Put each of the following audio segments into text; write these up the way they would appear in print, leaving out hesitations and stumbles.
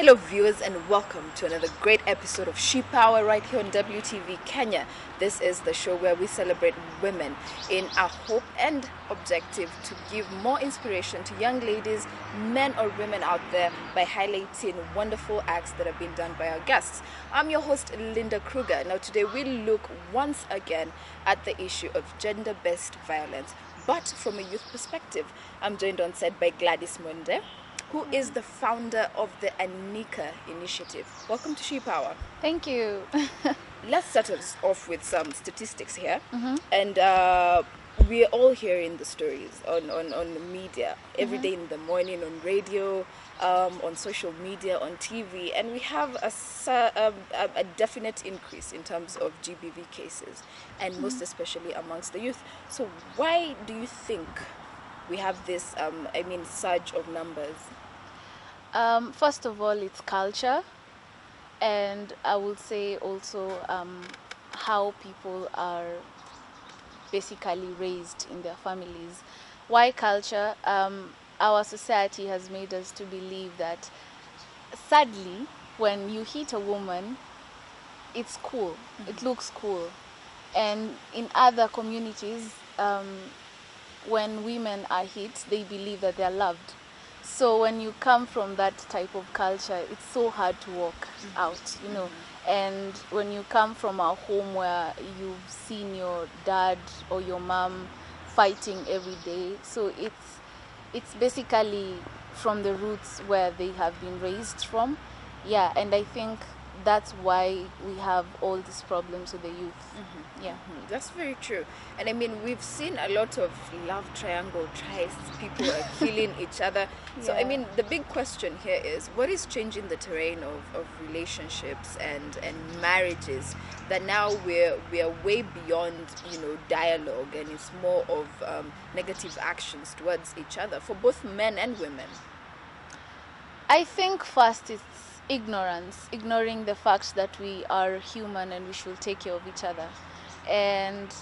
Hello, viewers, and welcome to another great episode of She Power right here on WTV Kenya. This is the show where we celebrate women in our hope and objective to give more inspiration to young ladies, men or women out there by highlighting wonderful acts that have been done by our guests. I'm your host, Linda Kruger. Now, today we look once again at the issue of gender-based violence, but from a youth perspective. I'm joined on set by Gladys Monde, who is the founder of the Anika initiative. Welcome to She Power. Thank you. Let's start us off with some statistics here. And we're all hearing the stories on the media every day in the morning, on radio, on social media, on TV. And we have a definite increase in terms of GBV cases, and most especially amongst the youth. So why do you think we have this, surge of numbers? First of all, it's culture, and I would say also how people are basically raised in their families. Why culture? Our society has made us to believe that, sadly, when you hit a woman, it's cool, it looks cool. And in other communities, when women are hit, they believe that they're loved. So when you come from that type of culture, it's so hard to walk out, And when you come from a home where you've seen your dad or your mom fighting every day, so it's basically from the roots where they have been raised from. Yeah, and I think that's why we have all these problems with the youth. That's very true. And I mean, we've seen a lot of love triangle tries. People are killing each other. So I mean, the big question here is, what is changing the terrain of relationships and marriages, that now we're way beyond dialogue, and it's more of negative actions towards each other for both men and women? I think first it's ignoring the fact that we are human and we should take care of each other. And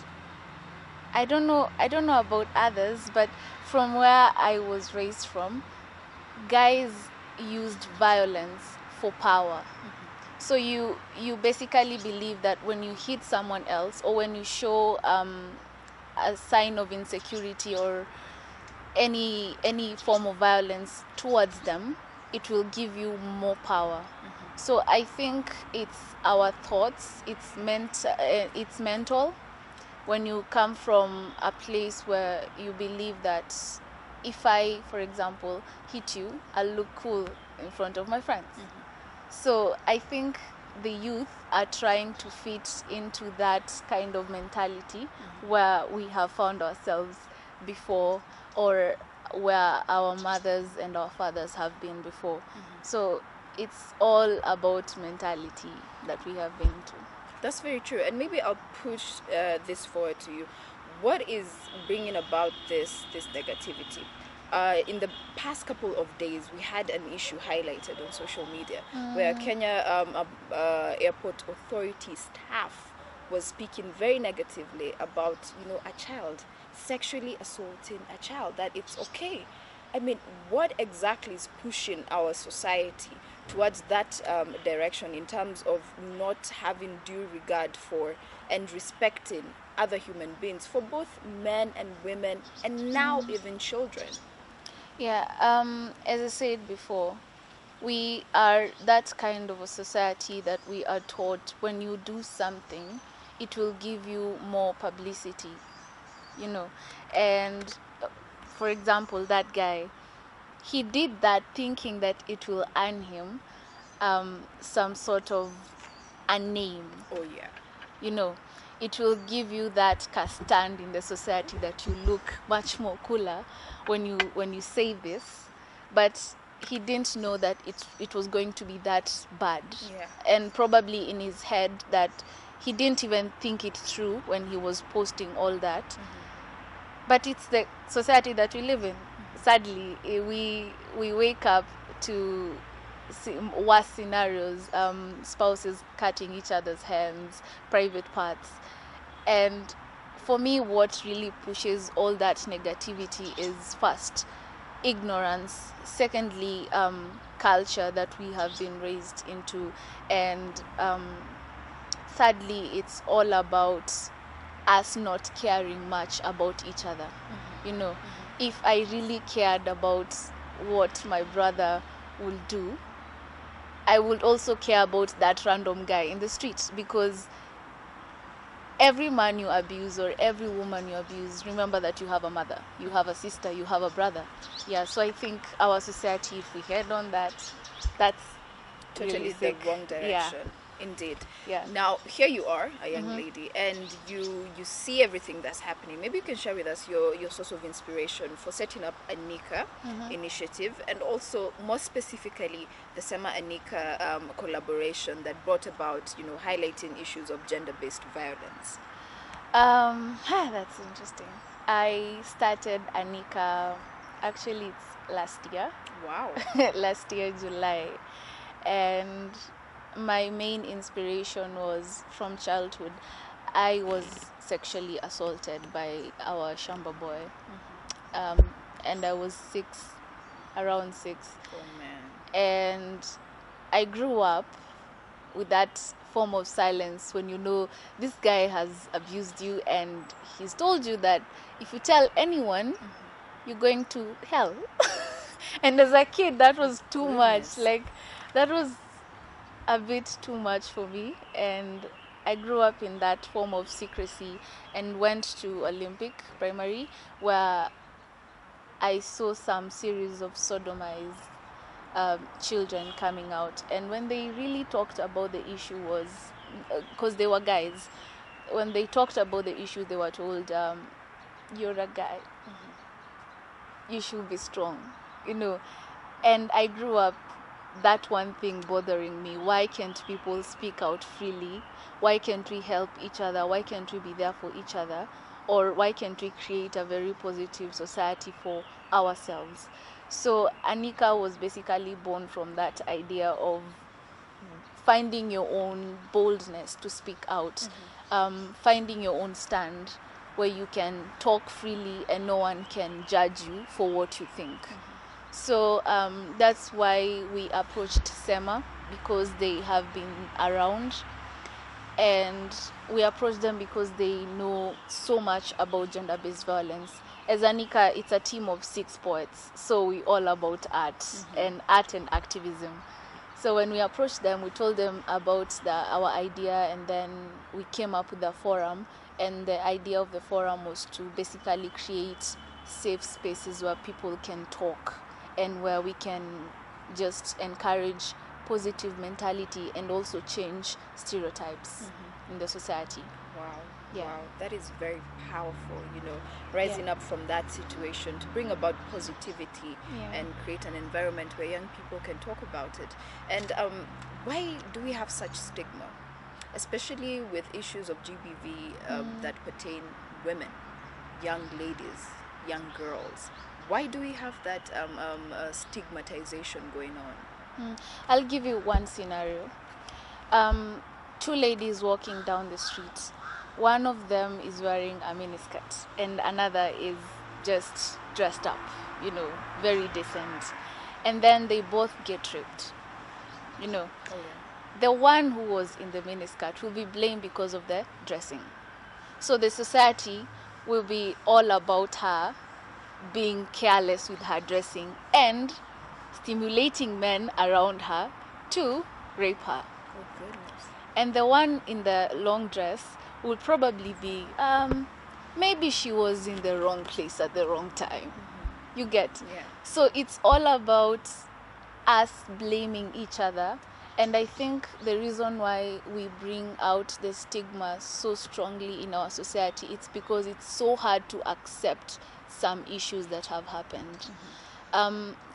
I don't know about others, but from where I was raised from, guys used violence for power. So you basically believe that when you hit someone else, or when you show a sign of insecurity or any form of violence towards them, it will give you more power. So I think it's our thoughts, it's mental. When you come from a place where you believe that if I, for example, hit you, I'll look cool in front of my friends. So I think the youth are trying to fit into that kind of mentality where we have found ourselves before, or where our mothers and our fathers have been before. So it's all about mentality that we have been to. That's very true. And maybe I'll push this forward to you. What is bringing about this negativity? In the past couple of days, we had an issue highlighted on social media where Kenya Airport Authority staff was speaking very negatively about a child sexually assaulting a child, that it's okay. I mean, what exactly is pushing our society towards that direction, in terms of not having due regard for and respecting other human beings, for both men and women, and now even children? As I said before, we are that kind of a society that we are taught when you do something, it will give you more publicity, And for example, that guy, he did that thinking that it will earn him some sort of a name. Oh yeah. It will give you that stand in the society, that you look much more cooler when you say this. But he didn't know that it was going to be that bad. And probably in his head that he didn't even think it through when he was posting all that. But it's the society that we live in. Sadly, we wake up to worse scenarios, spouses cutting each other's hands, private parts. And for me, what really pushes all that negativity is, first, ignorance. Secondly, culture that we have been raised into. And thirdly, it's all about us not caring much about each other. You know, if I really cared about what my brother will do, I would also care about that random guy in the street, because every man you abuse or every woman you abuse, remember that you have a mother, you have a sister, you have a brother. Yeah, so I think our society, if we head on that, that's Totally really the sick. wrong Yeah. direction. Indeed. Yeah. Now here you are, a young lady, and you see everything that's happening. Maybe you can share with us your source of inspiration for setting up Anika initiative, and also more specifically the Sema Anika collaboration that brought about, highlighting issues of gender-based violence. That's interesting. I started Anika, actually it's last year. Wow. Last year, July. And my main inspiration was from childhood. I was sexually assaulted by our Shamba boy. And I was around 6. Oh man. And I grew up with that form of silence when you know this guy has abused you and he's told you that if you tell anyone, you're going to hell. And as a kid, that was too much. Like, that was a bit too much for me. And I grew up in that form of secrecy and went to Olympic Primary, where I saw some series of sodomized children coming out. And when they really talked about the issue was, because they were guys, when they talked about the issue, they were told, you're a guy, you should be strong, And I grew up that one thing bothering me. Why can't people speak out freely? Why can't we help each other? Why can't we be there for each other? Or why can't we create a very positive society for ourselves? So Anika was basically born from that idea of finding your own boldness to speak out, finding your own stand where you can talk freely and no one can judge you for what you think. So that's why we approached SEMA, because they have been around, and we approached them because they know so much about gender-based violence. As Anika, it's a team of 6 poets, so we all about art and activism. So when we approached them, we told them about our idea, and then we came up with the forum. And the idea of the forum was to basically create safe spaces where people can talk and where we can just encourage positive mentality and also change stereotypes in the society. Wow. Yeah. Wow, that is very powerful, rising up from that situation to bring about positivity and create an environment where young people can talk about it. And why do we have such stigma, especially with issues of GBV that pertain women, young ladies, young girls? Why do we have that stigmatization going on? I'll give you one scenario. 2 ladies walking down the street. One of them is wearing a miniskirt and another is just dressed up, very decent. And then they both get raped. The one who was in the miniskirt will be blamed because of the dressing. So the society will be all about her being careless with her dressing and stimulating men around her to rape her. Oh, goodness. And the one in the long dress would probably be, maybe she was in the wrong place at the wrong time. You get? Yeah. So it's all about us blaming each other. And I think the reason why we bring out the stigma so strongly in our society, it's because it's so hard to accept some issues that have happened.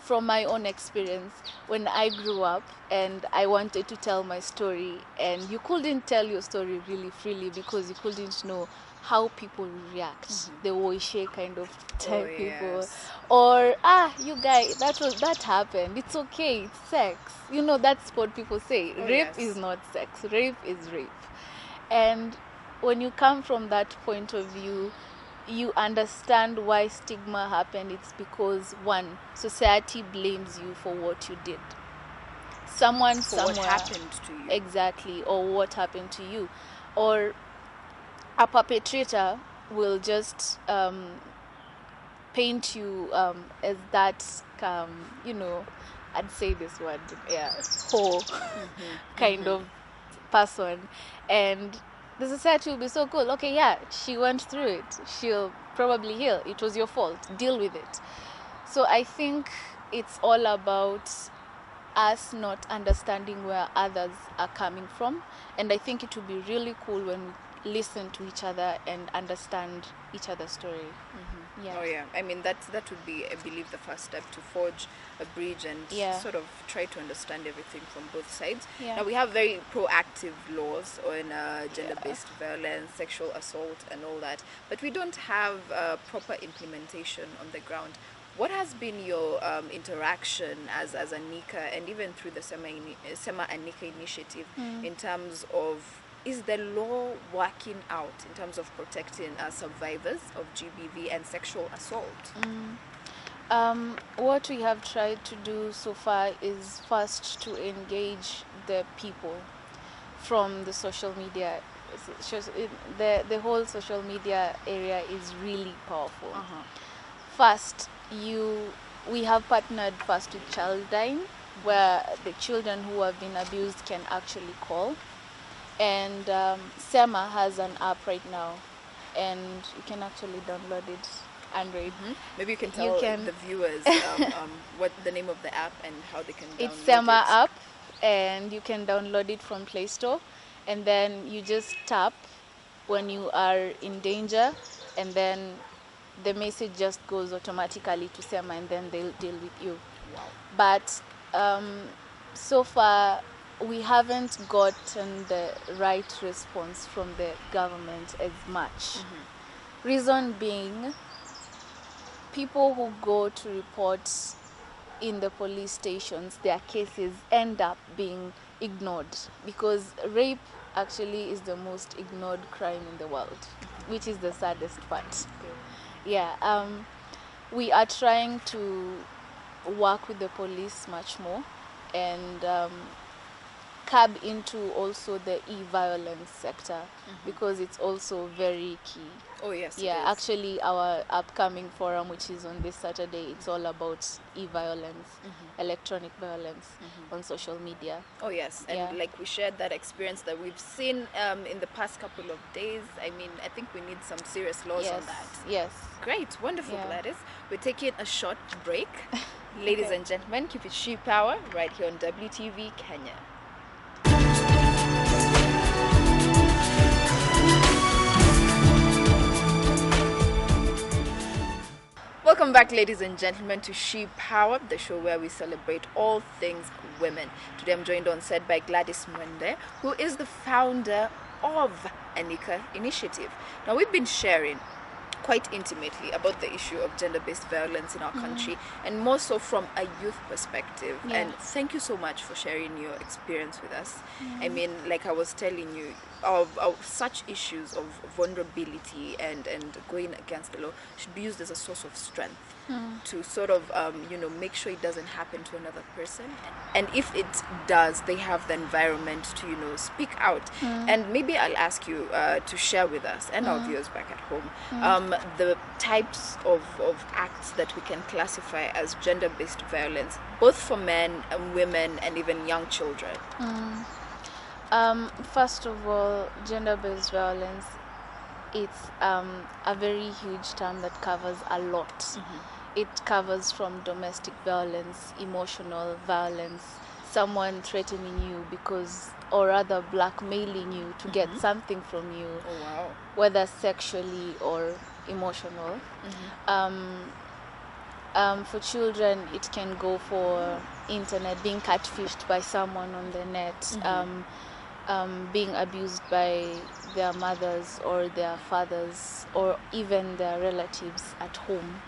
From my own experience, when I grew up and I wanted to tell my story, and you couldn't tell your story really freely because you couldn't know how people react, the Woishe kind of type people, or you guys, that happened, it's okay, it's sex, that's what people say. Rape is not sex, rape is rape. And when you come from that point of view, you understand why stigma happened, it's because, one, society blames you for what you did. Someone For somewhere, what happened to you. exactly, or what happened to you, or a perpetrator will just paint you as that I'd say this word, whole kind of person, and the society will be so cool. Okay, yeah, she went through it, she'll probably heal, it was your fault, deal with it. So I think it's all about us not understanding where others are coming from, and I think it would be really cool when we listen to each other and understand each other's story. Yeah. Oh yeah, I mean that would be, I believe, the first step to forge a bridge and Yeah. sort of try to understand everything from both sides. Yeah. Now we have very proactive laws on gender-based violence, sexual assault, and all that, but we don't have proper implementation on the ground. What has been your interaction as Anika, and even through the Sema Anika initiative, in terms of, is the law working out in terms of protecting survivors of GBV and sexual assault? What we have tried to do so far is first to engage the people from the social media. The whole social media area is really powerful. First, we have partnered first with Childline, where the children who have been abused can actually call. And SEMA has an app right now, and you can actually download it, Android. Maybe you can tell the viewers what the name of the app and how they can download It's SEMA it. app, and you can download it from Play Store, and then you just tap when you are in danger, and then the message just goes automatically to SEMA, and then they'll deal with you. Wow. But so far, we haven't gotten the right response from the government as much. Reason being, people who go to report in the police stations, their cases end up being ignored, because rape actually is the most ignored crime in the world, which is the saddest part. Yeah, we are trying to work with the police much more and curb into also the e-violence sector, because it's also very key. Oh yes. Yeah, actually our upcoming forum, which is on this Saturday, it's all about e-violence, electronic violence on social media. Oh yes, and like we shared that experience that we've seen in the past couple of days. I mean, I think we need some serious laws on that. Yes. Great, wonderful, Gladys. We're taking a short break. Ladies and gentlemen, keep it She Power right here on WTV Kenya. Welcome back, ladies and gentlemen, to She Power, the show where we celebrate all things women. Today I'm joined on set by Gladys Mwende, who is the founder of Anika Initiative. Now, we've been sharing quite intimately about the issue of gender-based violence in our country, and more so from a youth perspective. And thank you so much for sharing your experience with us. I mean, like I was telling you, of such issues of vulnerability and going against the law should be used as a source of strength to sort of make sure it doesn't happen to another person, and if it does, they have the environment to speak out. And maybe I'll ask you to share with us and our viewers back at home the types of acts that we can classify as gender-based violence, both for men and women and even young children. First of all, gender-based violence, it's a very huge term that covers a lot. It covers from domestic violence, emotional violence, someone threatening you or rather blackmailing you to get something from you, whether sexually or emotional. For children, it can go for internet, being catfished by someone on the net, being abused by their mothers or their fathers or even their relatives at home.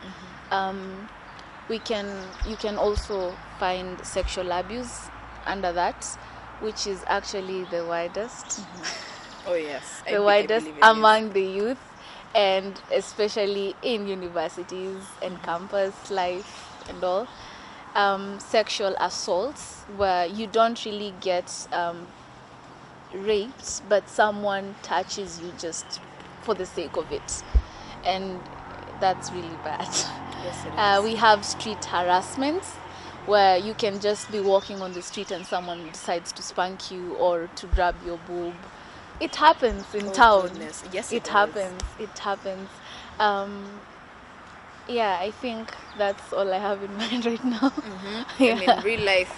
You can also find sexual abuse under that, which is actually the widest. Oh yes, the widest among the youth. and especially in universities and campus life and all, sexual assaults where you don't really get raped, but someone touches you just for the sake of it, and that's really bad. Yes, it is. We have street harassment where you can just be walking on the street and someone decides to spank you or to grab your boob. It happens in town. Goodness. Yes, It does. happens. It happens. Yeah, I think that's all I have in mind right now. I mean, real life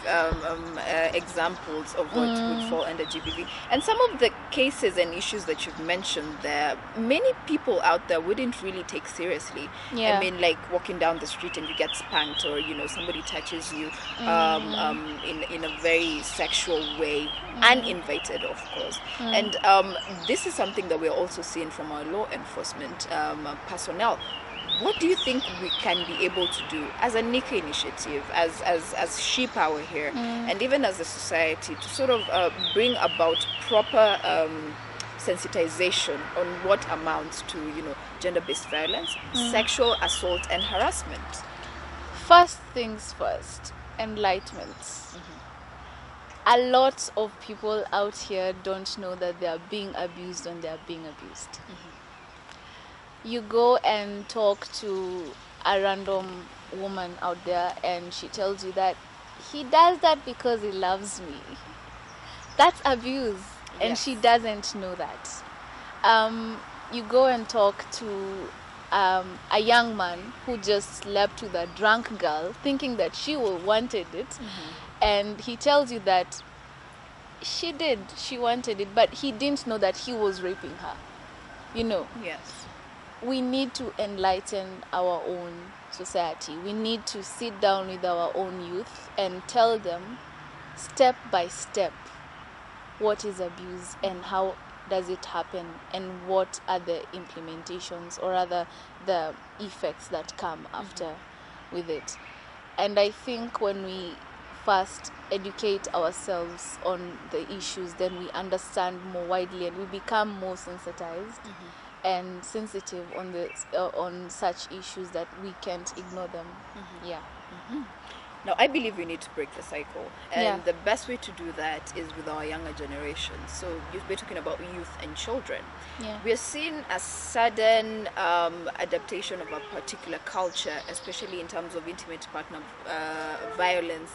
examples of what would fall under GBV. And some of the cases and issues that you've mentioned there, many people out there wouldn't really take seriously. Yeah. I mean, like walking down the street and you get spanked, or somebody touches you in a very sexual way, uninvited, of course. And this is something that we're also seeing from our law enforcement personnel. What do you think we can be able to do as a Anika initiative, as She Power here, and even as a society, to sort of bring about proper sensitization on what amounts to, gender-based violence, sexual assault, and harassment? First things first, enlightenment. A lot of people out here don't know that they are being abused when they are being abused. You go and talk to a random woman out there and she tells you that he does that because he loves me. That's abuse, and Yes. she doesn't know that. You go and talk to a young man who just slept with a drunk girl thinking that she will wanted it, and he tells you that she wanted it, but he didn't know that he was raping her. Yes. We need to enlighten our own society. We need to sit down with our own youth and tell them step by step what is abuse and how does it happen and what are the implementations or rather the effects that come after with it. And I think when we first educate ourselves on the issues, then we understand more widely and we become more sensitized and sensitive on such issues that we can't ignore them. Yeah. Now, I believe we need to break the cycle, and Yeah. the best way to do that is with our younger generation. So we're talking about youth and children. Yeah. We are seeing a sudden adaptation of a particular culture, especially in terms of intimate partner violence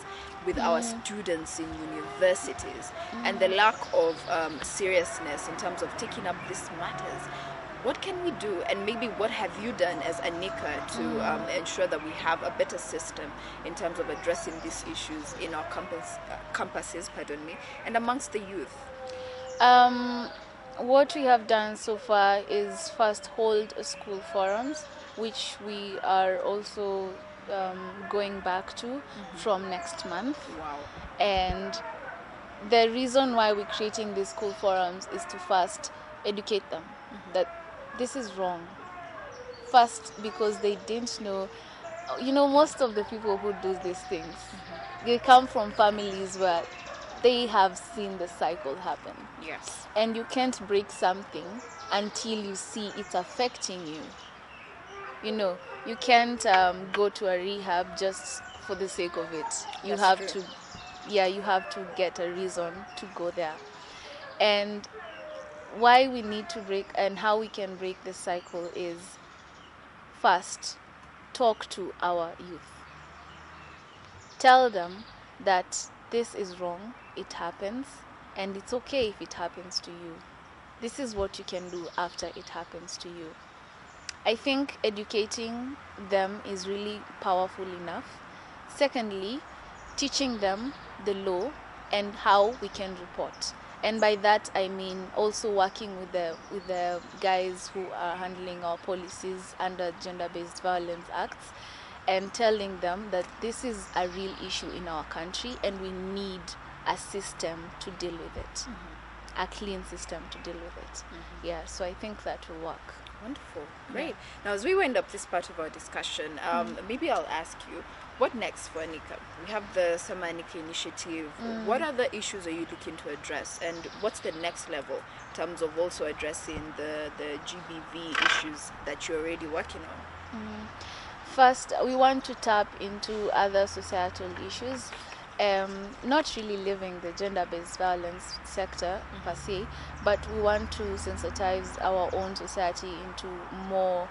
with our students in universities, and the lack of seriousness in terms of taking up these matters. What can we do, and maybe what have you done as Anika to ensure that we have a better system in terms of addressing these issues in our campuses, and amongst the youth? What we have done so far is first hold school forums, which we are also going back to from next month. Wow. And the reason why we're creating these school forums is to first educate them that this is wrong. First, because they didn't know. Most of the people who do these things, they come from families where they have seen the cycle happen. Yes. And you can't break something until you see it's affecting you. You can't go to a rehab just for the sake of it. You That's have true. you have to get a reason to go there. And why we need to break and how we can break this cycle is first, talk to our youth. Tell them that this is wrong, it happens, and it's okay if it happens to you. This is what you can do after it happens to you. I think educating them is really powerful enough. Secondly, teaching them the law and how we can report. And by that I mean also working with the guys who are handling our policies under Gender-Based Violence Acts and telling them that this is a real issue in our country and we need a system to deal with it. a clean system to deal with it. Yeah, so I think that will work. Wonderful. Great. Now, as we wind up this part of our discussion, maybe I'll ask you, what next for Anika? We have the Summer Anika initiative. What other issues are you looking to address? And what's the next level in terms of also addressing the GBV issues that you're already working on? First, we want to tap into other societal issues, not really leaving the gender-based violence sector per se, but we want to sensitize our own society into more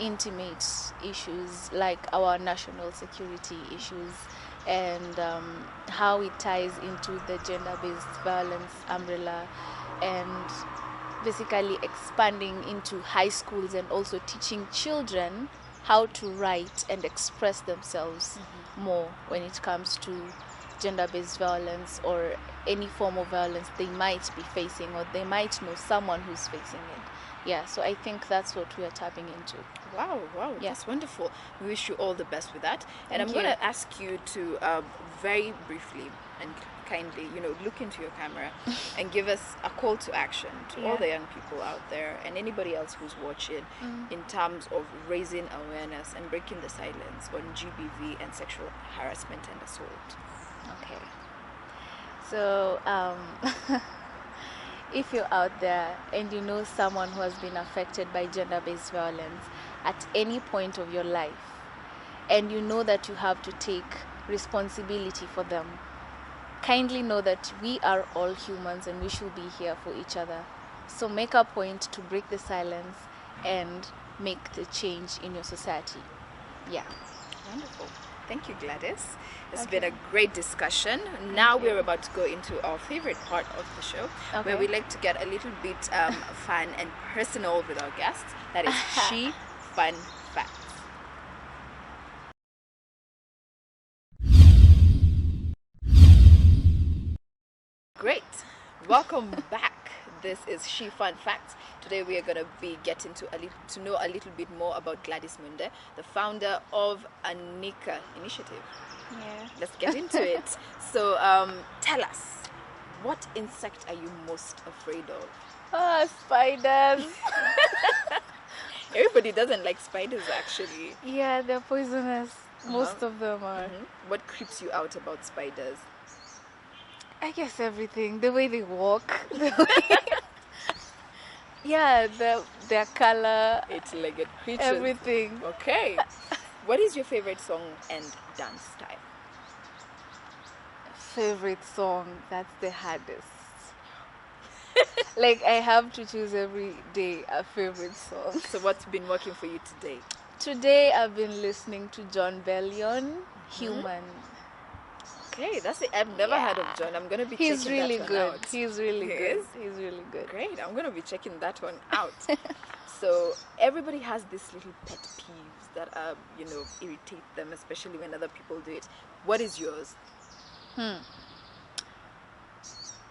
intimate issues like our national security issues and how it ties into the gender-based violence umbrella, and basically expanding into high schools and also teaching children how to write and express themselves more when it comes to gender-based violence or any form of violence they might be facing, or they might know someone who's facing it. Yeah, so I think that's what we are tapping into. Wow, that's wonderful. We wish you all the best with that. And I'm Thank going you. to ask you to very briefly and kindly, look into your camera and give us a call to action to all Yeah. the young people out there and anybody else who's watching in terms of raising awareness and breaking the silence on GBV and sexual harassment and assault. Okay. So, if you're out there and you know someone who has been affected by gender-based violence at any point of your life, and you know that you have to take responsibility for them, kindly know that we are all humans and we should be here for each other. So make a point to break the silence and make the change in your society. Yeah. Wonderful. Thank you, Gladys. It's Okay. been a great discussion. Now we're about to go into our favorite part of the show, where Okay. we like to get a little bit fun and personal with our guests. That is She Fun Facts. Great. Welcome back. This is She Fun Facts. Today we are going to be getting to know a little bit more about Gladys Munde, the founder of Anika initiative. Yeah. Let's get into it. So tell us, what insect are you most afraid of? Oh, spiders. Everybody doesn't like spiders, actually. Yeah, they're poisonous. Most of them are. What creeps you out about spiders? I guess everything. The way they walk. Yeah, their color. Eight-legged creatures. Everything. Okay. What is your favorite song and dance style? Favorite song. That's the hardest. Like, I have to choose every day a favorite song. So what's been working for you today? Today I've been listening to John Bellion, Human. Okay, that's it. I've never heard of John. I'm gonna be He's checking really that one good. out. He's really He good. is? He's really good. Great. I'm gonna be checking that one out. So everybody has these little pet peeves that irritate them, especially when other people do it. What is yours?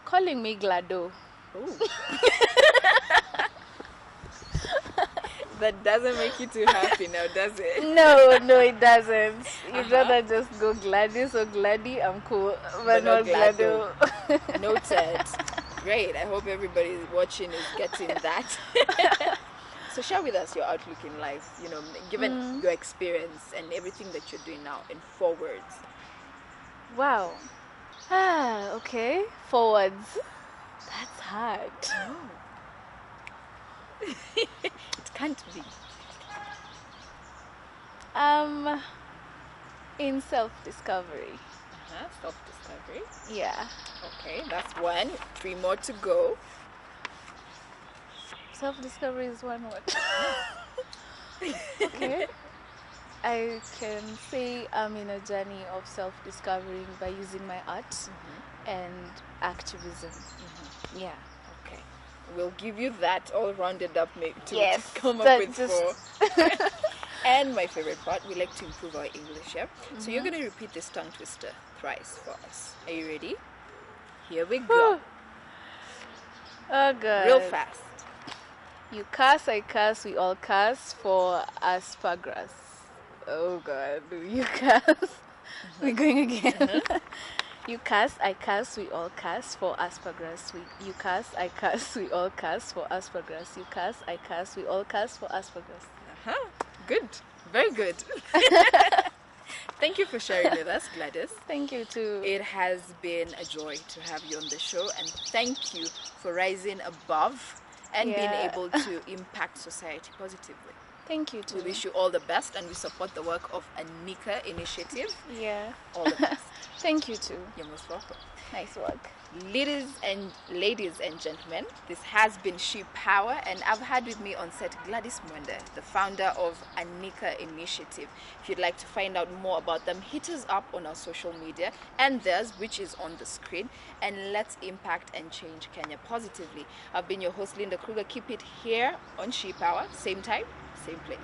Calling me Glado. Oh. That doesn't make you too happy now, does it? No, it doesn't. You'd rather just go Gladys or Gladdy. I'm cool, but not Glado. Glado. Noted. Great. I hope everybody watching is getting that. So share with us your outlook in life, given your experience and everything that you're doing now in 4 words. Wow. Okay. Forwards. That's hard. It can't be. In self-discovery. Self-discovery. Yeah. Okay, that's 1. 3 more to go. Self-discovery is 1 word. Okay. I can say I'm in a journey of self-discovering by using my art and activism. Yeah. Okay. We'll give you that all rounded up to Yes, come up that with just- 4. And my favorite part, we like to improve our English, yeah? So you're going to repeat this tongue twister thrice for us. Are you ready? Here we go. Oh God. Real fast. You curse, I curse, we all curse for asparagus. Oh God, you curse. We're going again. You curse, I curse, we all curse for Asperger's. You curse, I curse, we all curse for Asperger's. You curse, I curse, we all curse for Asperger's. Uh-huh. Good. Very good. Thank you for sharing with us, Gladys. Thank you too. It has been a joy to have you on the show, and thank you for rising above and being Yeah. able to impact society positively. Thank you too. We wish you all the best, and we support the work of Anika Initiative. Yeah. All the best. Thank you too. You're most welcome. Nice work. Ladies and gentlemen, this has been She Power, and I've had with me on set Gladys Mwende, the founder of Anika Initiative. If you'd like to find out more about them, hit us up on our social media and theirs, which is on the screen, and let's impact and change Kenya positively. I've been your host, Linda Kruger. Keep it here on She Power, same time, same place.